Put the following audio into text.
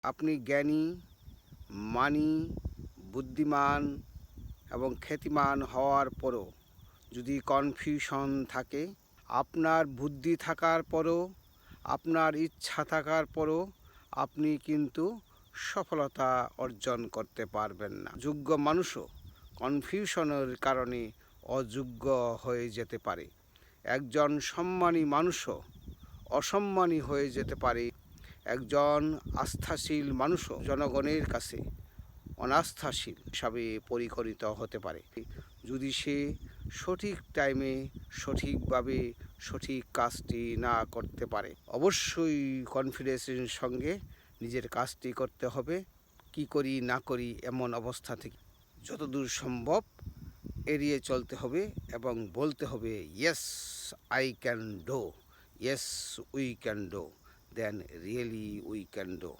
আপনি জ্ঞানী, মানী, বুদ্ধিমান এবং খ্যাতিমান হওয়ার পরও যদি কনফিউশন থাকে, আপনার বুদ্ধি থাকার পরও, আপনার ইচ্ছা থাকার পরও আপনি কিন্তু সফলতা অর্জন করতে পারবেন না। যোগ্য মানুষও কনফিউশনের কারণে অযোগ্য হয়ে যেতে পারে। একজন সম্মানী মানুষও অসম্মানী হয়ে যেতে পারে। একজন আস্থাশীল মানুষও জনগণের কাছে অনাস্থাশীল হিসাবে পরিগণিত হতে পারে যদি সে সঠিক টাইমে সঠিকভাবে সঠিক কাজটি না করতে পারে। অবশ্যই কনফিডেন্সের সঙ্গে নিজের কাজটি করতে হবে। কি করি না করি এমন অবস্থা থেকে যতদূর সম্ভব এড়িয়ে চলতে হবে এবং বলতে হবে yes I can do, yes we can do, then really we can do.